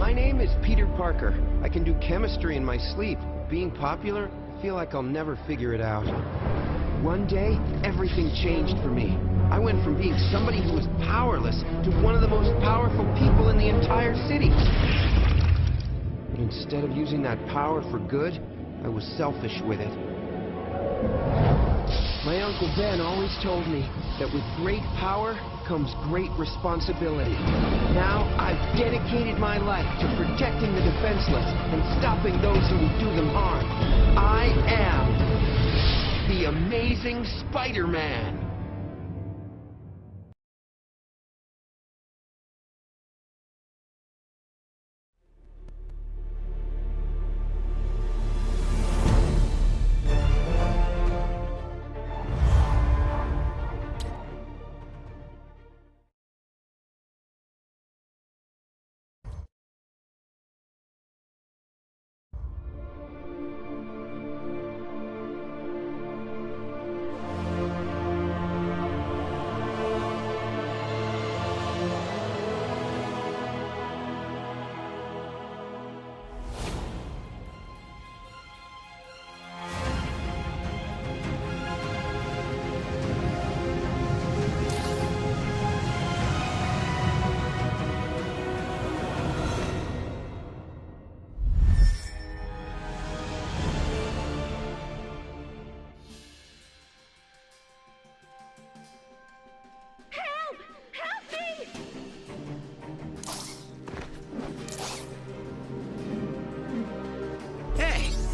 My name is Peter Parker. I can do chemistry in my sleep. Being popular, I feel like I'll never figure it out. One day, everything changed for me. I went from being somebody who was powerless to one of the most powerful people in the entire city. But instead of using that power for good, I was selfish with it. My Uncle Ben always told me that with great power comes great responsibility. Now, I've dedicated my life to protecting the defenseless and stopping those who will do them harm. I am the Amazing Spider-Man.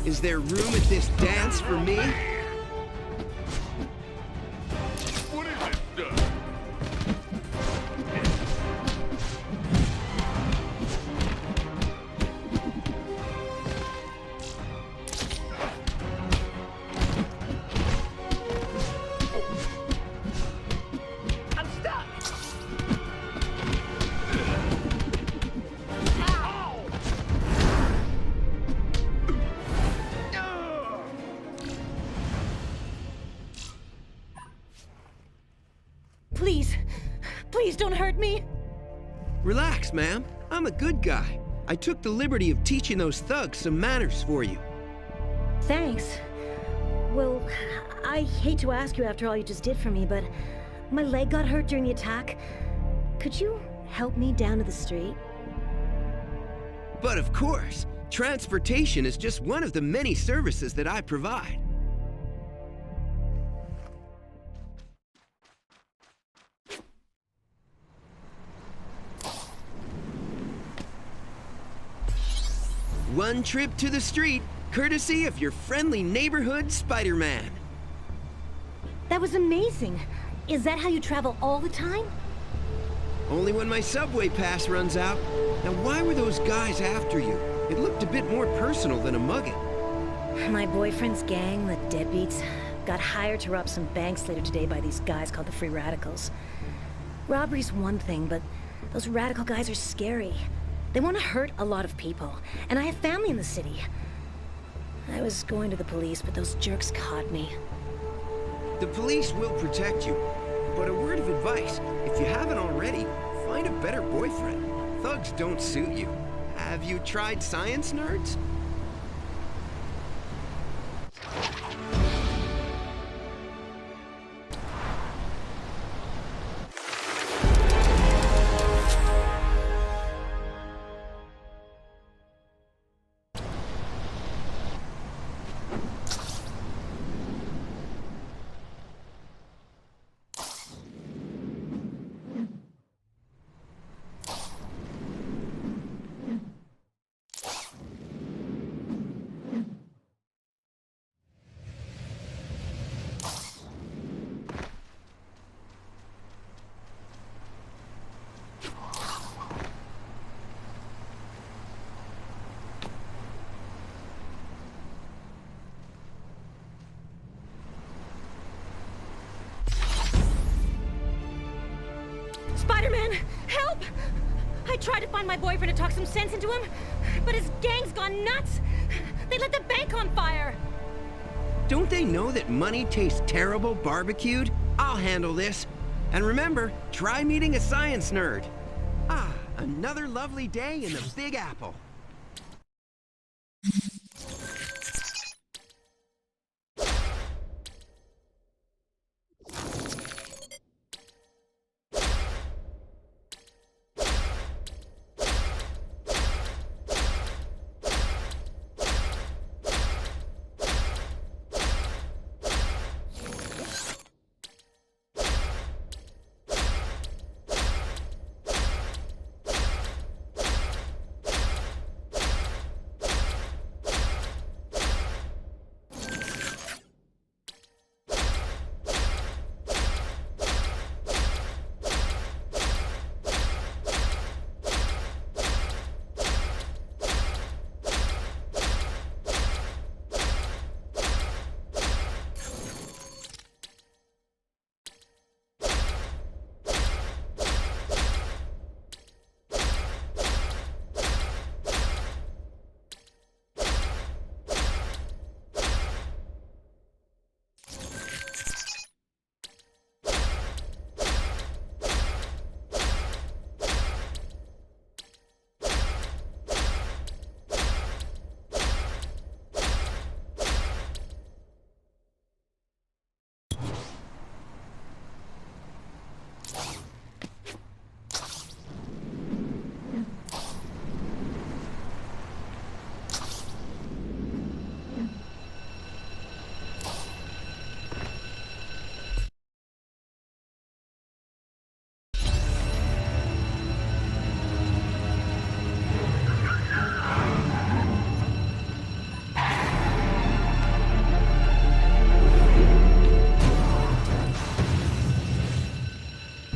Is there room at this dance for me? What is it, Doug? I'm stuck! Please don't hurt me. Relax, ma'am. I'm a good guy. I took the liberty of teaching those thugs some manners for you. Thanks. Well, I hate to ask you after all you just did for me, but my leg got hurt during the attack. Could you help me down to the street? But of course, transportation is just one of the many services that I provide. One trip to the street, courtesy of your friendly neighborhood Spider-Man. That was amazing. Is that how you travel all the time? Only when my subway pass runs out. Now, why were those guys after you? It looked a bit more personal than a mugging. My boyfriend's gang, the Deadbeats, got hired to rob some banks later today by these guys called the Free Radicals. Robbery's one thing, but those radical guys are scary. They want to hurt a lot of people, and I have family in the city. I was going to the police, but those jerks caught me. The police will protect you, but a word of advice, if you haven't already, find a better boyfriend. Thugs don't suit you. Have you tried science, nerds? Spider-Man, help! I tried to find my boyfriend and talk some sense into him, but his gang's gone nuts! They lit the bank on fire! Don't they know that money tastes terrible barbecued? I'll handle this. And remember, try meeting a science nerd. Ah, Another lovely day in the Big Apple.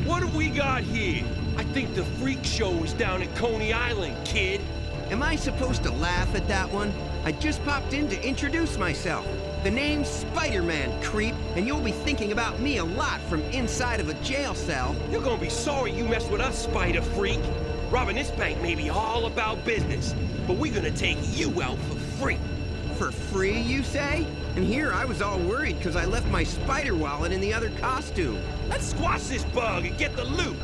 What have we got here? I think the freak show is down at Coney Island, kid. Am I supposed to laugh at that one? I just popped in to introduce myself. The name's Spider-Man, creep, and you'll be thinking about me a lot from inside of a jail cell. You're gonna be sorry you messed with us, Spider Freak. Robbing this bank may be all about business, but we're gonna take you out for free. For free, you say? And here I was all worried because I left my spider wallet in the other costume. Let's squash this bug and get the loot.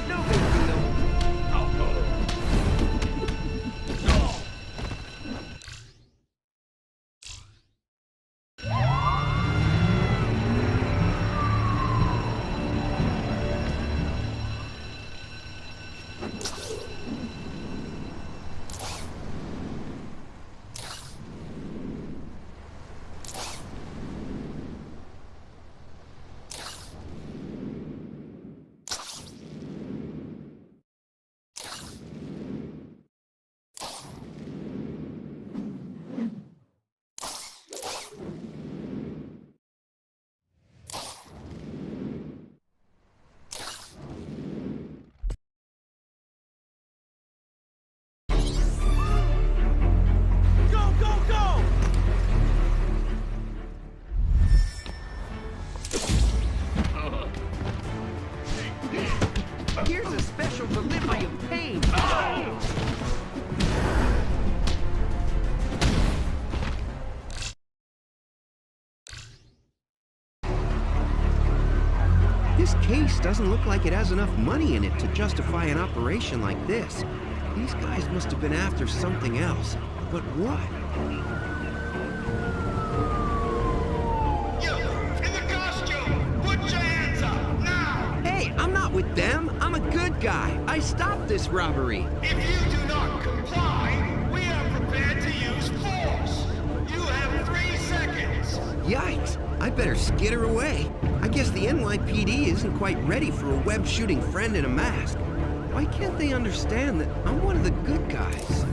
No big deal. Here's a special delivery of pain. This case doesn't look like it has enough money in it to justify an operation like this. These guys must have been after something else. But what? You, in the costume! Put your hands up, now! Hey, I'm not with them. I'm a good guy. I stopped this robbery. If you do not comply, we are prepared to use force. You have 3 seconds. Yikes. I better skitter away. I guess the NYPD isn't quite ready for a web-shooting friend in a mask. Why can't they understand that I'm one of the good guys?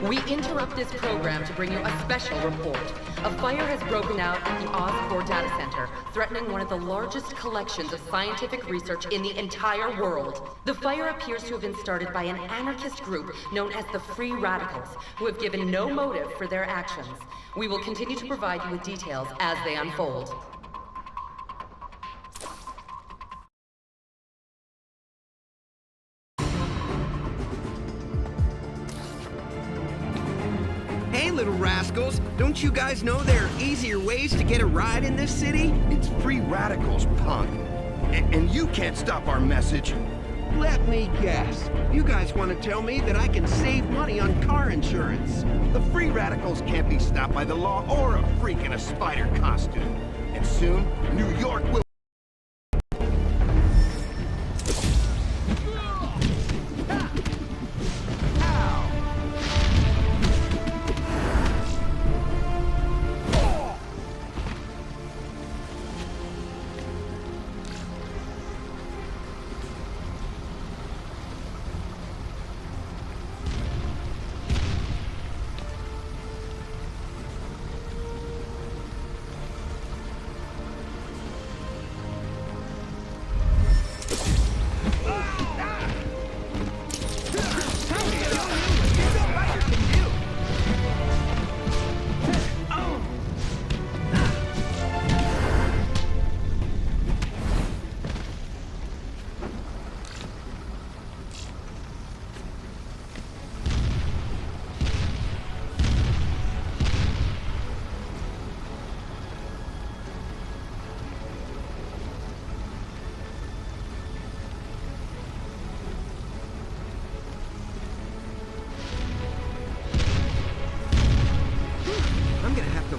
We interrupt this program to bring you a special report. A fire has broken out at the Oscorp data center, threatening one of the largest collections of scientific research in the entire world. The fire appears to have been started by an anarchist group known as the Free Radicals, who have given no motive for their actions. We will continue to provide you with details as they unfold. Hey, little rascals, don't you guys know there are easier ways to get a ride in this city? It's Free Radicals, punk. And you can't stop our message. Let me guess. You guys want to tell me that I can save money on car insurance? The Free Radicals can't be stopped by the law or a freak in a spider costume. And soon, New York will...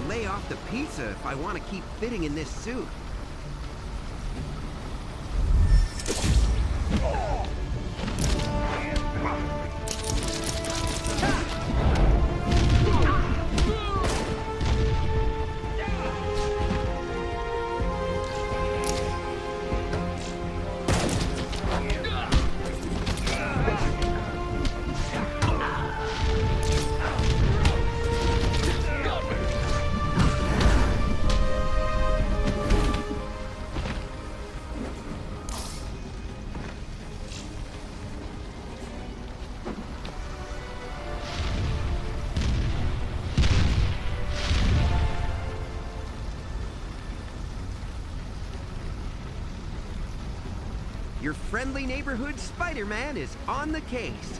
Lay off the pizza if I want to keep fitting in this suit. Your friendly neighborhood Spider-Man is on the case.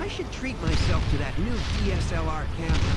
I should treat myself to that new DSLR camera.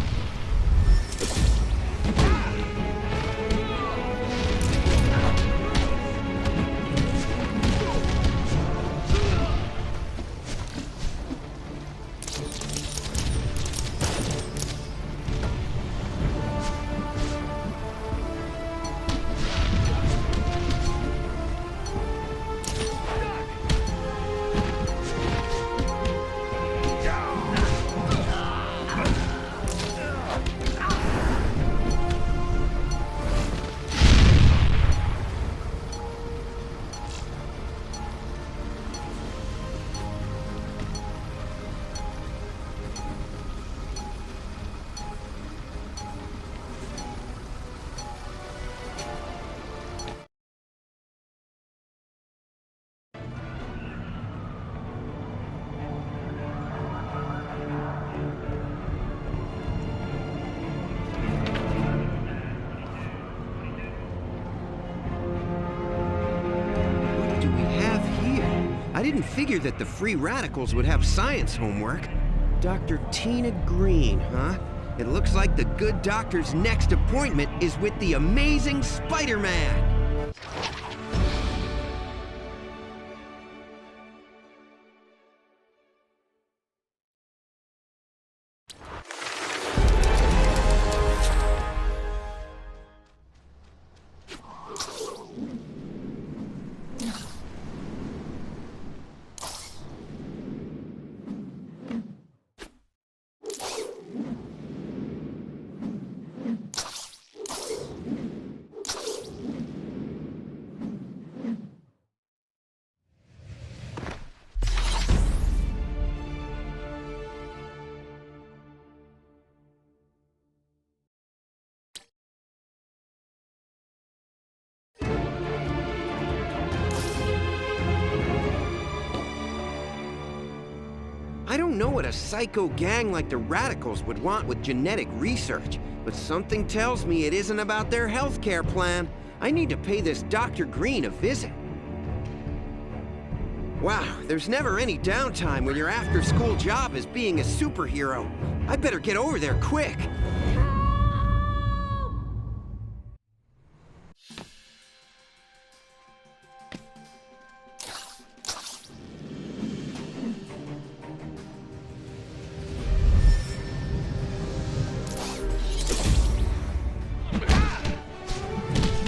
I didn't figure that the Free Radicals would have science homework. Dr. Tina Green, huh? It looks like the good doctor's next appointment is with the amazing Spider-Man! I don't know what a psycho gang like the Radicals would want with genetic research, but something tells me it isn't about their healthcare plan. I need to pay this Dr. Green a visit. Wow, there's never any downtime when your after-school job is being a superhero. I better get over there quick.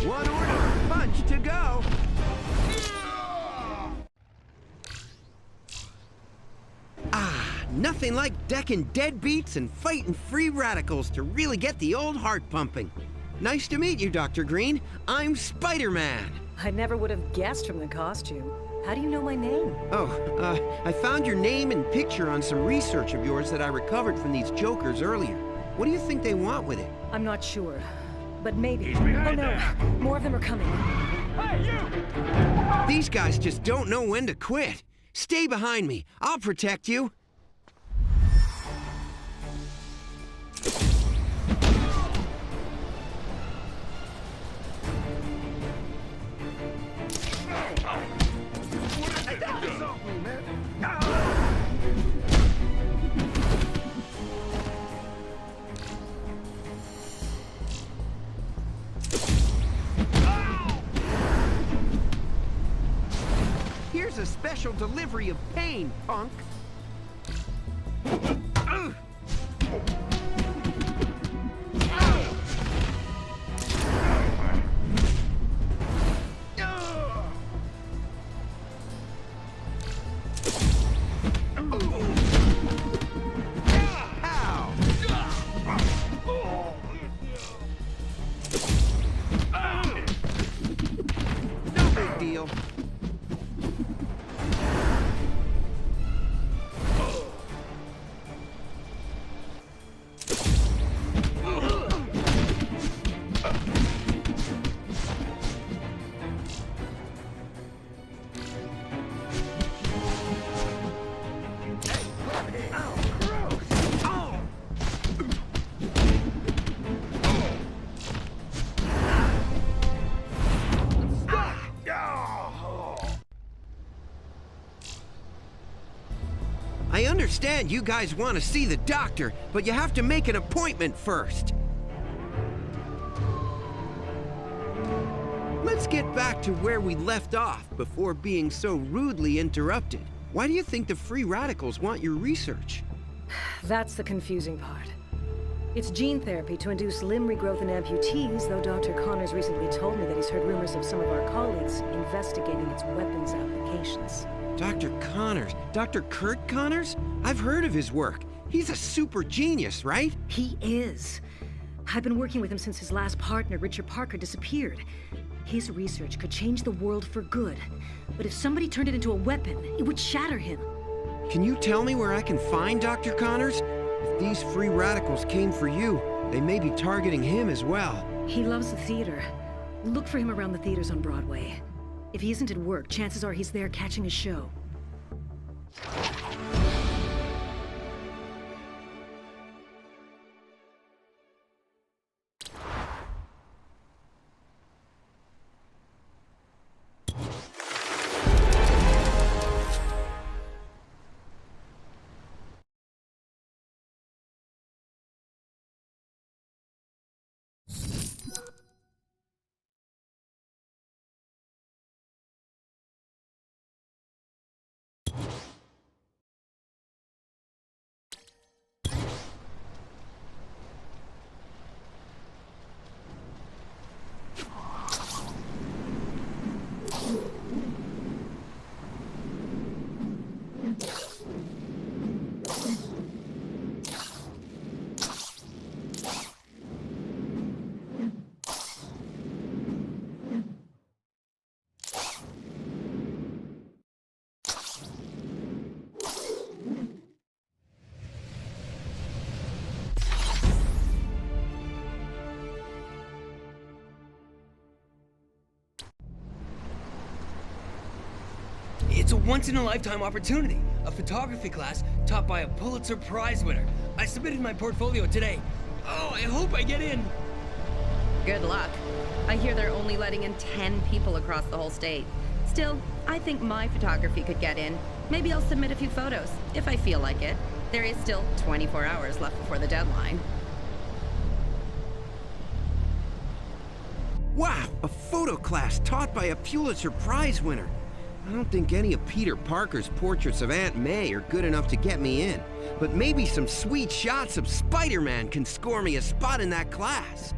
One order, punch to go. Nothing like decking deadbeats and fighting free radicals to really get the old heart pumping. Nice to meet you, Dr. Green. I'm Spider-Man. I never would have guessed from the costume. How do you know my name? Oh, I found your name and picture on some research of yours that I recovered from these jokers earlier. What do you think they want with it? I'm not sure, but maybe. He's behind oh no, there. more of them are coming. Hey, you! These guys just don't know when to quit. Stay behind me. I'll protect you. Here's a special delivery of pain, punk. No big deal. I understand you guys want to see the doctor, but you have to make an appointment first. Let's get back to where we left off before being so rudely interrupted. Why do you think the free radicals want your research? That's the confusing part. It's gene therapy to induce limb regrowth in amputees, though Dr. Connors recently told me that he's heard rumors of some of our colleagues investigating its weapons applications. Dr. Connors? Dr. Kurt Connors? I've heard of his work. He's a super genius, right? He is. I've been working with him since his last partner, Richard Parker, disappeared. His research could change the world for good. But if somebody turned it into a weapon, it would shatter him. Can you tell me where I can find Dr. Connors? If these free radicals came for you, they may be targeting him as well. He loves the theater. Look for him around the theaters on Broadway. If he isn't at work, chances are he's there catching a show. It's a once-in-a-lifetime opportunity. A photography class taught by a Pulitzer Prize winner. I submitted my portfolio today. Oh, I hope I get in. Good luck. I hear they're only letting in 10 people across the whole state. Still, I think my photography could get in. Maybe I'll submit a few photos, if I feel like it. There is still 24 hours left before the deadline. Wow, a photo class taught by a Pulitzer Prize winner. I don't think any of Peter Parker's portraits of Aunt May are good enough to get me in. But maybe some sweet shots of Spider-Man can score me a spot in that class.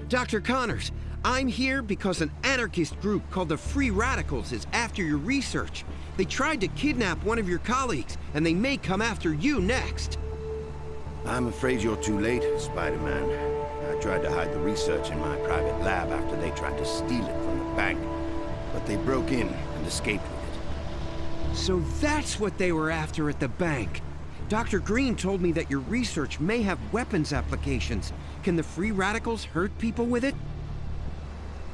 Dr. Connors, I'm here because an anarchist group called the Free Radicals is after your research. They tried to kidnap one of your colleagues, and they may come after you next. I'm afraid you're too late, Spider-Man. I tried to hide the research in my private lab after they tried to steal it from the bank. But they broke in and escaped with it. So that's what they were after at the bank. Dr. Green told me that your research may have weapons applications. Can the Free Radicals hurt people with it?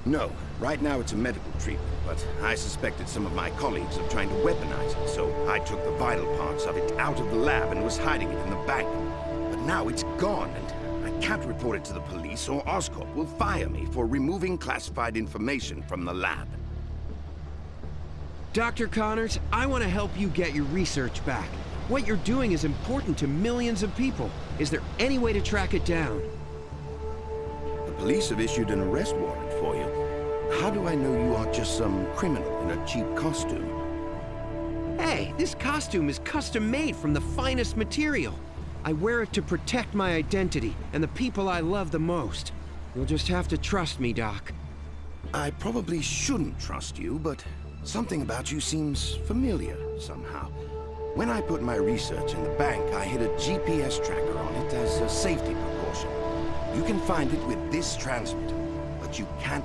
No. Right now it's a medical treatment, but I suspected some of my colleagues of trying to weaponize it, so I took the vital parts of it out of the lab and was hiding it in the bank. But now it's gone, and I can't report it to the police, or Oscorp will fire me for removing classified information from the lab. Dr. Connors, I want to help you get your research back. What you're doing is important to millions of people. Is there any way to track it down? The police have issued an arrest warrant for you. How do I know you aren't just some criminal in a cheap costume? Hey, this costume is custom-made from the finest material. I wear it to protect my identity and the people I love the most. You'll just have to trust me, Doc. I probably shouldn't trust you, but something about you seems familiar somehow. When I put my research in the bank, I hid a GPS tracker on it as a safety precaution. You can find it with this transmitter, but you can't